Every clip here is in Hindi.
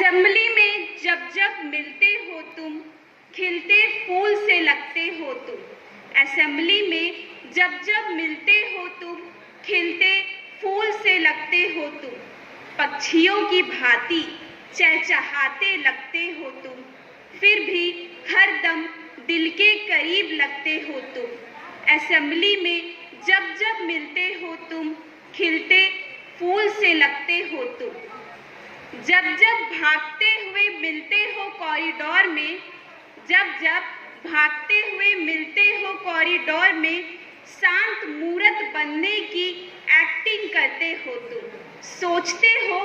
असेंबली में जब जब मिलते हो तुम, खिलते फूल से लगते हो तुम। असेंबली में जब जब मिलते हो तुम, खिलते फूल से लगते हो तुम। पक्षियों की भांति चहचहाते लगते हो तुम, फिर भी हर दम दिल के करीब लगते हो तुम। असेंबली में जब जब मिलते हो तुम, खिलते फूल से लगते हो तुम। जब जब भागते हुए मिलते हो कॉरिडोर में, जब जब भागते हुए मिलते हो कॉरिडोर में, शांत मूरत बनने की एक्टिंग करते हो तुम। सोचते हो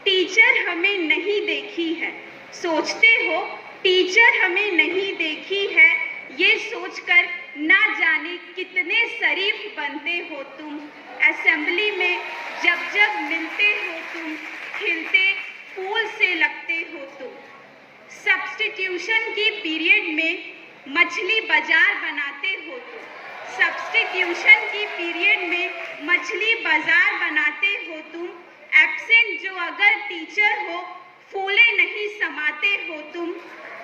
टीचर हमें नहीं देखी है, सोचते हो टीचर हमें नहीं देखी है, ये सोचकर ना जाने कितने शरीफ बनते हो तुम। असेंबली में जब जब मिलते हो तुम, खिलते फूल से लगते हो तुम। सब्स्टिट्यूशन की पीरियड में मछली बाजार बनाते हो तुम। सब्स्टिट्यूशन की पीरियड में मछली बाजार बनाते हो तुम। एब्सेंट जो अगर टीचर हो, फूले नहीं समाते हो तुम।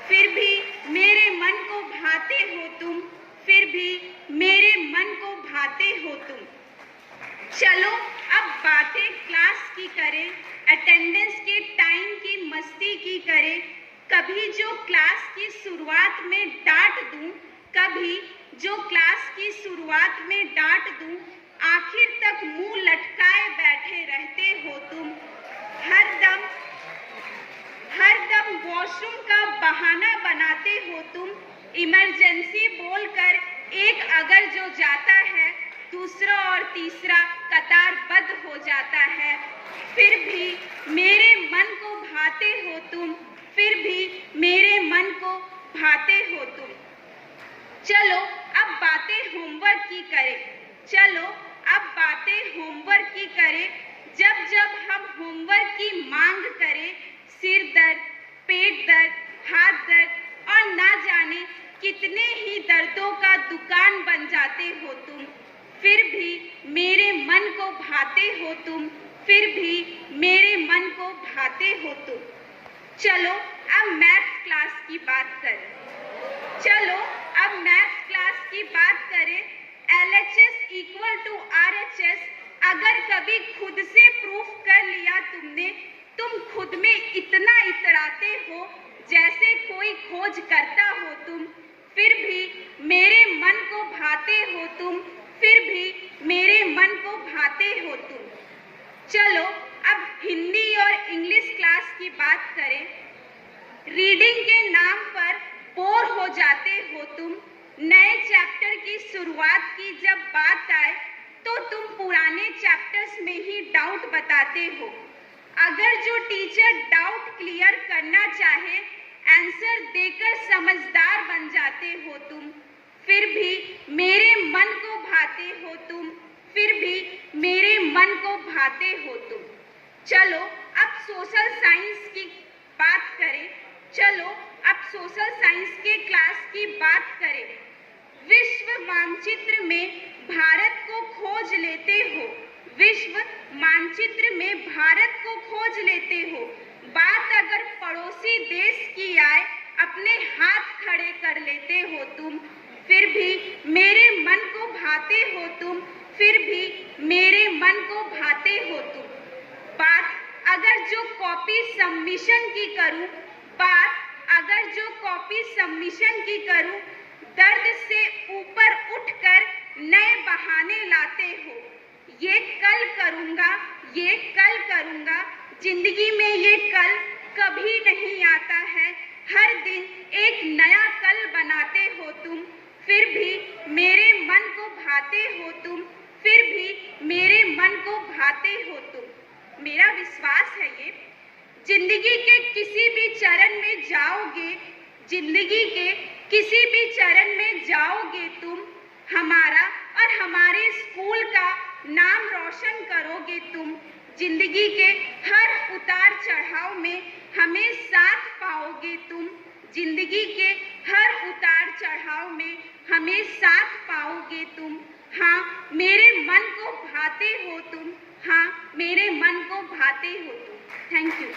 फिर भी मेरे मन को भाते हो तुम, फिर भी मेरे मन को भाते हो तुम। चलो अब बातें क्लास की करें, अटेंडेंस के टाइम की मस्ती की करें। कभी जो क्लास की शुरुआत में डांट दूं, कभी जो क्लास की शुरुआत में डांट दूं, आखिर तक मुंह लटकाए बैठे रहते हो तुम। हर दम वॉशरूम का बहाना बनाते हो तुम। इमरजेंसी बोलकर एक अगर जो जाता है, दूसरा और तीसरा कतारबद्ध हो जाता है। फिर भी मेरे मन को भाते हो तुम, फिर भी मेरे मन को भाते हो तुम। चलो अब बातें होमवर्क की करें, चलो अब बातें होमवर्क की करें। जब जब हम होमवर्क की मांग करें, सिर दर्द, पेट दर्द, हाथ दर्द और ना जाने कितने ही दर्दों का दुकान बन जाते हो तुम। फिर भी मेरे मन को भाते हो तुम, फिर भी मेरे मन को भाते हो तुम। चलो अब मैथ्स क्लास की बात करें, चलो अब मैथ्स क्लास की बात करें। LHS इक्वल टू RHS अगर कभी खुद से प्रूफ कर लिया तुमने, तुम खुद में इतना इतराते हो जैसे कोई खोज करता हो तुम। फिर भी मेरे मन को भाते हो तुम, फिर भी मेरे मन को भाते हो तुम। चलो अब हिंदी और इंग्लिश क्लास की बात करें। रीडिंग के नाम पर बोर हो जाते हो तुम। नए चैप्टर की शुरुआत की जब बात आए तो तुम पुराने चैप्टर्स में ही डाउट बताते हो। अगर जो टीचर डाउट क्लियर करना चाहे, आंसर देकर समझदार बन जाते हो तुम। फिर भी मेरे मन को भाते हो तुम, फिर भी मेरे मन को भाते हो तुम। चलो अब सोशल साइंस की बात करें, चलो अब सोशल साइंस के क्लास की बात करें। विश्व मानचित्र में भारत को खोज लेते हो, विश्व मानचित्र में भारत को खोज लेते हो। बात अगर पड़ोसी देश की आए, अपने हाथ खड़े कर लेते हो तुम। फिर भी मेरे मन को भाते हो तुम, फिर भी मेरे मन को भाते हो तुम। बात अगर जो कॉपी सबमिशन की करूं, बात अगर जो कॉपी सबमिशन की करूं, दर्द से ऊपर उठकर नए बहाने लाते हो। ये कल करूंगा, ये कल करूंगा, जिंदगी में ये कल कभी नहीं आता है। हर दिन एक नया कल बनाते हो तुम। फिर भी मेरे मन को भाते हो तुम, फिर भी मेरे मन को भाते हो तुम। मेरा विश्वास है ये, जिंदगी के किसी भी चरण में जाओगे, जिंदगी के किसी भी चरण में जाओगे तुम, हमारा और हमारे स्कूल का नाम रोशन करोगे तुम। जिंदगी के हर उतार चढ़ाव में हमें साथ पाओगे तुम। जिंदगी के हर उतार चढ़ाव में हमें साथ पाओगे तुम। हाँ मेरे मन को भाते हो तुम, हाँ मेरे मन को भाते हो तुम। Thank you.